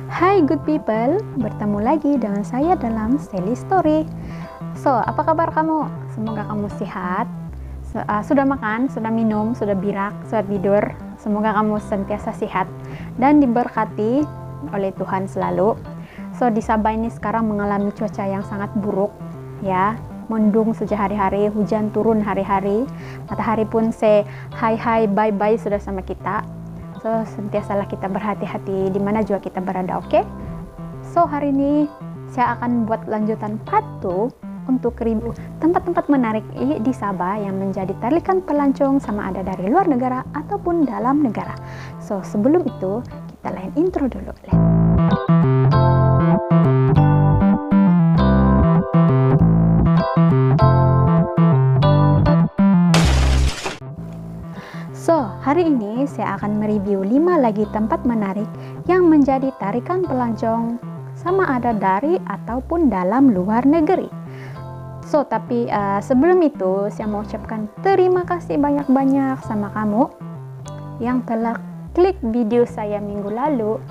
Hai good people, bertemu lagi dengan saya dalam Sally Story. So, apa kabar kamu? Semoga kamu sehat. Sudah makan, sudah minum, sudah birak, sudah tidur. Semoga kamu sentiasa sehat dan diberkati oleh Tuhan selalu. So, di Sabah ini sekarang mengalami cuaca yang sangat buruk, ya. Mendung sejak hari-hari, hujan turun hari-hari. Matahari pun say hai bye-bye sudah sama kita. So, sentiasalah kita berhati-hati di mana juga kita berada, oke? So, hari ini saya akan buat lanjutan part 2 untuk review tempat-tempat menarik di Sabah yang menjadi tarikan pelancong sama ada dari luar negara ataupun dalam negara. So, sebelum itu, kita lain intro dulu. So, hari ini saya akan mereview 5 lagi tempat menarik yang menjadi tarikan pelancong sama ada dari ataupun dalam luar negeri. So, tapi sebelum itu saya mau ucapkan terima kasih banyak-banyak sama kamu yang telah klik video saya minggu lalu,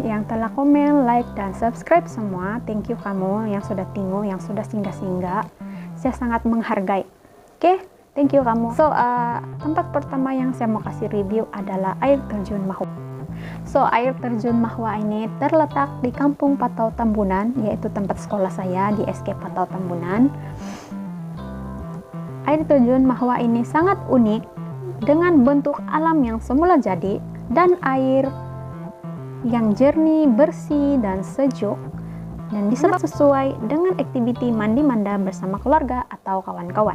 yang telah komen, like, dan subscribe semua. Thank you kamu yang sudah tengok, yang sudah singgah-singgah. Saya sangat menghargai. Oke? Thank you kamu. So, tempat pertama yang saya mau kasih review adalah air terjun Mahua. So, air terjun Mahua ini terletak di Kampung Patau Tambunan, yaitu tempat sekolah saya di SK Patau Tambunan. Air terjun Mahua ini sangat unik dengan bentuk alam yang semula jadi dan air yang jernih, bersih, dan sejuk, dan disebut sesuai dengan aktiviti mandi-manda bersama keluarga atau kawan-kawan.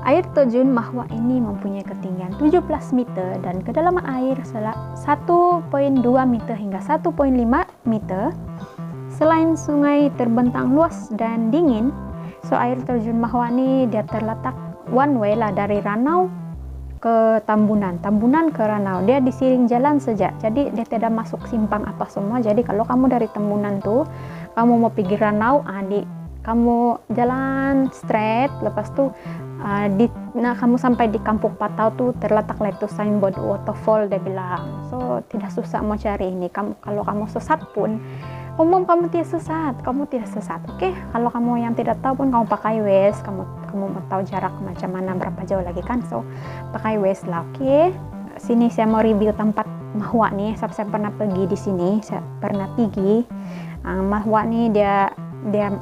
Air terjun Mahua ini mempunyai ketinggian 17 meter dan kedalaman air 1,2 meter hingga 1,5 meter. Selain sungai terbentang luas dan dingin, so air terjun Mahua ini dia terletak one way lah dari Ranau ke Tambunan ke Ranau. Dia disiring jalan saja, jadi dia tidak masuk simpang apa semua. Jadi kalau kamu dari Tambunan tuh, kamu mau pergi Ranau, kamu jalan straight, lepas tuh kamu sampai di Kampung Patau tuh terletaklah itu signboard waterfall dia bilang. So tidak susah mau cari ini. Kalau kamu sesat pun kamu tidak sesat, oke? Kalau kamu yang tidak tahu pun kamu pakai Waze, kamu mau tahu jarak macam mana, berapa jauh lagi kan, so pakai Waze lah, oke? Sini saya mau review tempat Mahua nih. Saya pernah pergi di sini, saya pernah pergi. Mahua nih dia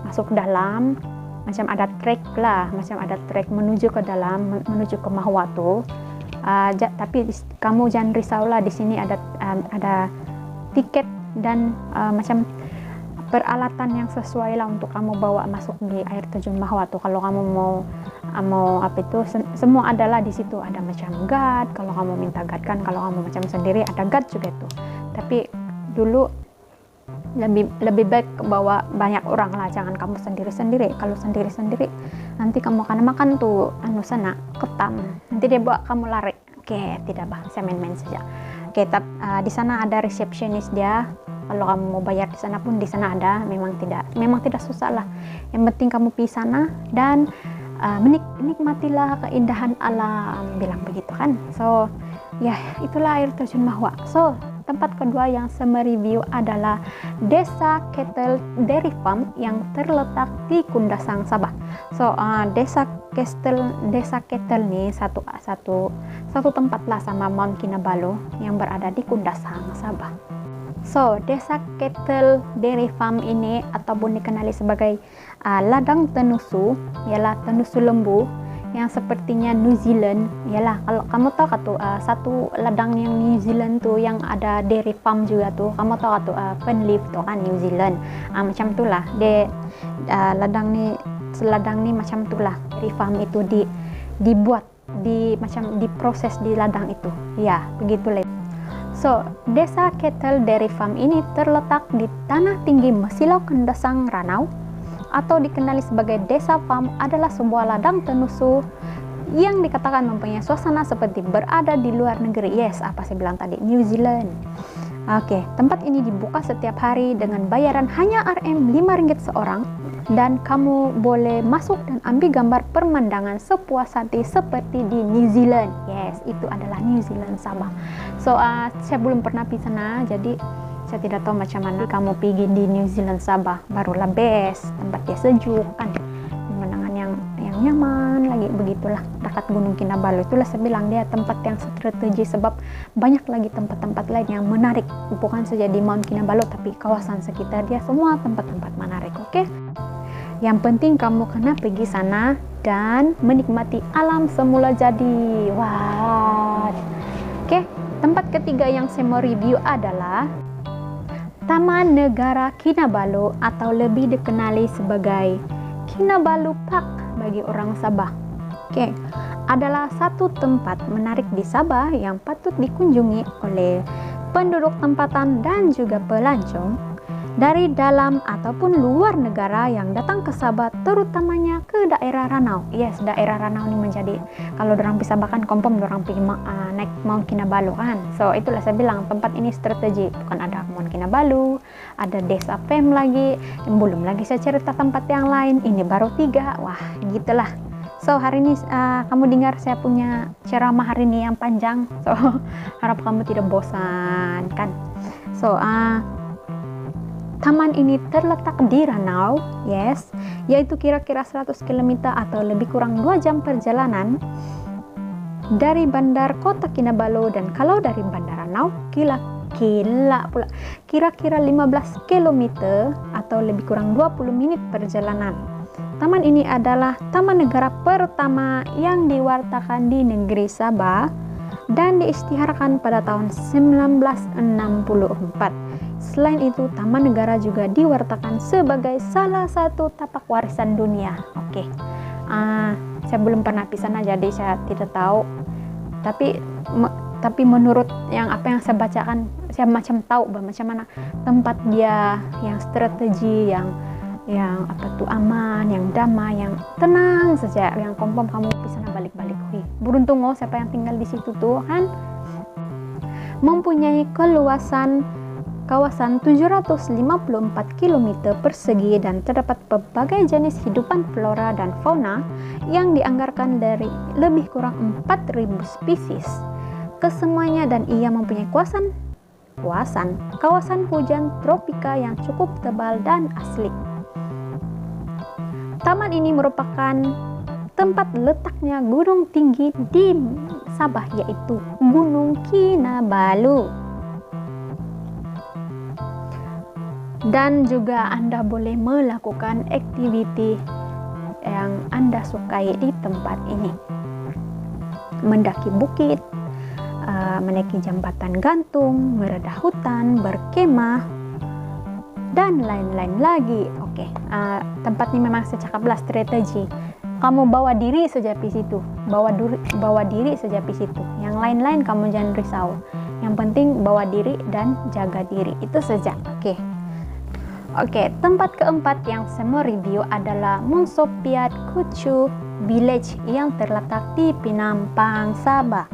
masuk dalam, macam ada trek menuju ke dalam, menuju ke Mahua tuh. Tapi kamu jangan risau lah, di sini ada tiket dan macam peralatan yang sesuai lah untuk kamu bawa masuk di air terjun Mahua tuh. Kalau kamu mau apa itu, semua adalah di situ. Ada macam guard, kalau kamu minta guard kan. Kalau kamu macam sendiri ada guard juga tuh. Tapi dulu lebih baik bawa banyak orang lah, jangan kamu sendiri-sendiri. Kalau sendiri-sendiri nanti kamu akan makan tuh sana ketam, nanti dia bawa kamu lari. Oke, tidak bah, saya main-main saja. Oke, di sana ada resepsionis dia. Kalau kamu mau bayar di sana pun di sana ada. Memang tidak susah lah. Yang penting kamu pergi sana dan menikmatilah keindahan alam, bilang begitu kan. So ya, itulah air terjun Mahua. So tempat kedua yang saya mereview adalah Desa Ketel Dairy Farm yang terletak di Kundasang, Sabah. So Desa Ketel nih satu tempat lah sama Mount Kinabalu yang berada di Kundasang, Sabah. So Desa Ketel Dairy Farm ini ataupun dikenali sebagai ladang tenusu, ialah tenusu lembu yang sepertinya New Zealand. Yalah, kalau kamu tahu tuh satu ladang yang New Zealand tuh yang ada dairy farm juga tuh, kamu tahu tuh Penleaf tuh kan New Zealand. Macam itulah ladang nih macam itulah. Dairy farm itu dibuat macam diproses di ladang itu. Ya, begitulah. So, Desa Ketel Dairy Farm ini terletak di Tanah Tinggi Mesilau Kundasang, Ranau, atau dikenali sebagai Desa Farm, adalah sebuah ladang tenusu yang dikatakan mempunyai suasana seperti berada di luar negeri. Yes, apa saya bilang tadi, New Zealand. Oke, tempat ini dibuka setiap hari dengan bayaran hanya Rp5 seorang, dan kamu boleh masuk dan ambil gambar pemandangan sepuas hati seperti di New Zealand. Yes, itu adalah New Zealand, Sabah. So saya belum pernah pergi sana, jadi Saya tidak tahu macam mana kamu pergi di New Zealand Sabah, barulah best, tempatnya sejuk kan, pemandangan yang nyaman lagi, begitulah, dekat Gunung Kinabalu. Itulah saya bilang dia tempat yang strategi, sebab banyak lagi tempat-tempat lain yang menarik, bukan saja di Mount Kinabalu tapi kawasan sekitar dia, semua tempat-tempat menarik. Oke, yang penting kamu kena pergi sana dan menikmati alam semula jadi. Wah, oke. Tempat ketiga yang saya mau review adalah Taman Negara Kinabalu, atau lebih dikenali sebagai Kinabalu Park bagi orang Sabah. Oke, adalah satu tempat menarik di Sabah yang patut dikunjungi oleh penduduk tempatan dan juga pelancong dari dalam ataupun luar negara yang datang ke Sabah, terutamanya ke daerah Ranau. Yes, daerah Ranau ini menjadi, kalau orang bisa bahkan kompom orang pergi naik Mount Kinabalu kan. So itulah saya bilang tempat ini strategi. Bukan ada Mount Kinabalu, ada Desa Pem lagi, belum lagi saya cerita tempat yang lain. Ini baru 3. Wah, gitulah. So hari ini kamu dengar saya punya ceramah hari ini yang panjang. So harap kamu tidak bosan kan. So taman ini terletak di Ranau, yes, yaitu kira-kira 100 km atau lebih kurang 2 jam perjalanan dari bandar kota Kinabalu. Dan kalau dari bandar Ranau, kira-kira 15 km atau lebih kurang 20 menit perjalanan. Taman ini adalah taman negara pertama yang diwartakan di negeri Sabah dan diisytiharkan pada tahun 1964. Selain itu, taman negara juga diwartakan sebagai salah satu tapak warisan dunia. Oke, saya belum pernah ke sana, jadi saya tidak tahu. Tapi menurut apa yang saya bacakan, saya macam tahu macam mana tempat dia yang strategi, yang aman, yang damai, yang tenang saja, yang kompom kamu bisa balik-balik. Beruntung siapa yang tinggal di situ tuh kan. Mempunyai kawasan 754 km persegi dan terdapat berbagai jenis hidupan flora dan fauna yang dianggarkan dari lebih kurang 4.000 spesies kesemuanya, dan ia mempunyai kawasan hujan tropika yang cukup tebal dan asli. Taman ini merupakan tempat letaknya gunung tinggi di Sabah, yaitu Gunung Kinabalu. Dan juga Anda boleh melakukan aktiviti yang Anda sukai di tempat ini, mendaki bukit, menaiki jembatan gantung, meredah hutan, berkemah, dan lain-lain lagi. Oke, tempat ini memang secakaplah strategi. Kamu bawa diri saja di situ, bawa diri saja di situ. Yang lain-lain kamu jangan risau. Yang penting bawa diri dan jaga diri, itu saja. Oke, tempat keempat yang saya mau review adalah Monsopiat Kuchu Village yang terletak di Penampang, Sabah.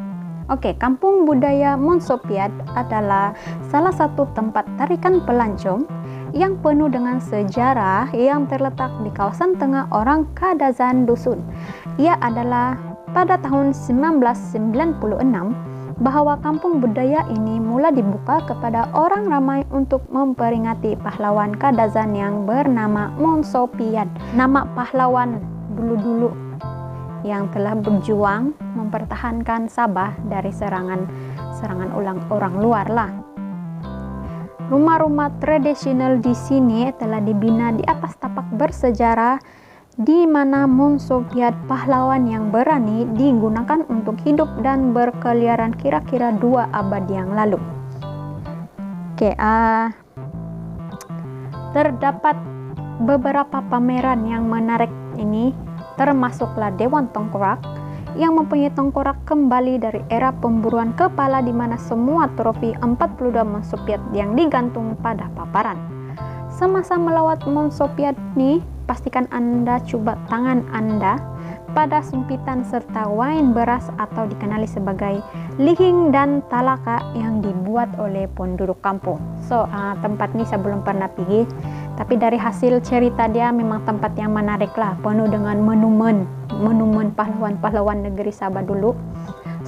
Oke, kampung budaya Monsopiat adalah salah satu tempat tarikan pelancong yang penuh dengan sejarah yang terletak di kawasan tengah orang Kadazan Dusun. Ia adalah pada tahun 1996 bahwa kampung budaya ini mula dibuka kepada orang ramai untuk memperingati pahlawan Kadazan yang bernama Monsopiat. Nama pahlawan dulu-dulu yang telah berjuang mempertahankan Sabah dari serangan orang luar lah. Rumah-rumah tradisional di sini telah dibina di atas tapak bersejarah di mana Monsopiat pahlawan yang berani digunakan untuk hidup dan berkeliaran kira-kira 2 abad yang lalu. Terdapat beberapa pameran yang menarik ini, termasuklah Dewan Tengkorak yang mempunyai tengkorak kembali dari era pemburuan kepala, di mana semua trofi 42 Monsopiat yang digantung pada paparan. Semasa melawat Monsopiat ini, pastikan Anda coba tangan Anda pada sumpitan serta wain beras atau dikenali sebagai lihing dan talaka yang dibuat oleh penduduk kampung. So, tempat ini saya belum pernah pergi, tapi dari hasil cerita dia memang tempat yang menarik lah, penuh dengan monumen pahlawan-pahlawan negeri Sabah dulu.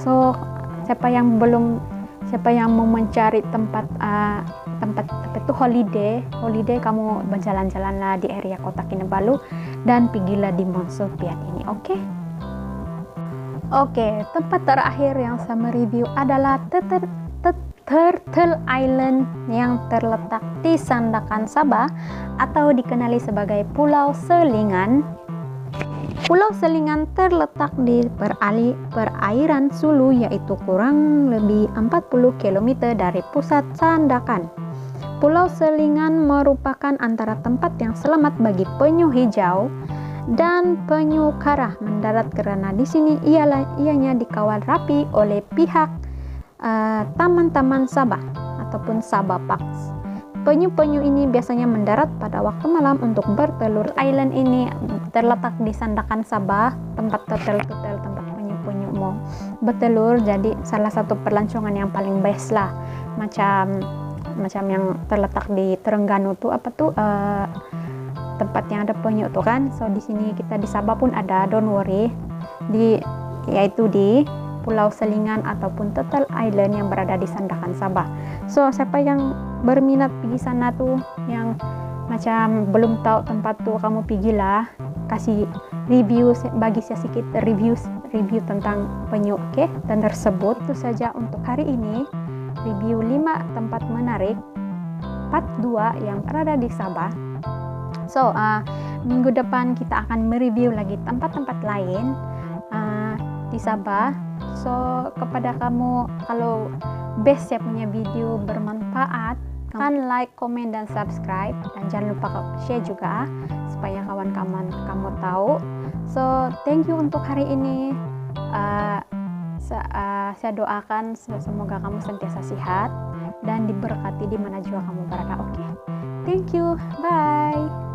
So, siapa yang belum siapa yang mau mencari tempat tempat apa itu holiday kamu berjalan-jalan lah di area Kota Kinabalu dan pergilah di Mount Sopian ini. Oke, tempat terakhir yang saya mereview adalah Turtle Island yang terletak di Sandakan, Sabah atau dikenali sebagai Pulau Selingan. Pulau Selingan terletak di perairan Sulu, yaitu kurang lebih 40 km dari pusat Sandakan. Pulau Selingan merupakan antara tempat yang selamat bagi penyu hijau dan penyu karah mendarat, karena di sini ianya dikawal rapi oleh pihak Taman-Taman Sabah ataupun Sabah Parks. Penyu-penyu ini biasanya mendarat pada waktu malam untuk bertelur. Island ini terletak di Sandakan, Sabah, tempat turtle tempat penyu-penyu mau bertelur. Jadi salah satu pelancongan yang paling best lah, macam yang terletak di Terengganu tuh tempat yang ada penyu tuh kan. So di sini kita di Sabah pun ada, don't worry, yaitu di Pulau Selingan ataupun Turtle Island yang berada di Sandakan, Sabah. So siapa yang berminat pergi sana tuh, yang macam belum tahu tempat tuh, kamu pergilah, kasih review, bagi saya sedikit review tentang penyu, oke? Dan tersebut itu saja untuk hari ini, review 5 tempat menarik part 2 yang berada di Sabah. So minggu depan kita akan mereview lagi tempat-tempat lain di Sabah. So kepada kamu, kalau best saya punya video bermanfaat, kan like, komen, dan subscribe, dan jangan lupa share juga supaya kawan-kawan kamu tahu. So thank you untuk hari ini. Saya doakan semoga kamu sentiasa sehat dan diberkati di mana juga kamu berada. Oke, thank you, bye.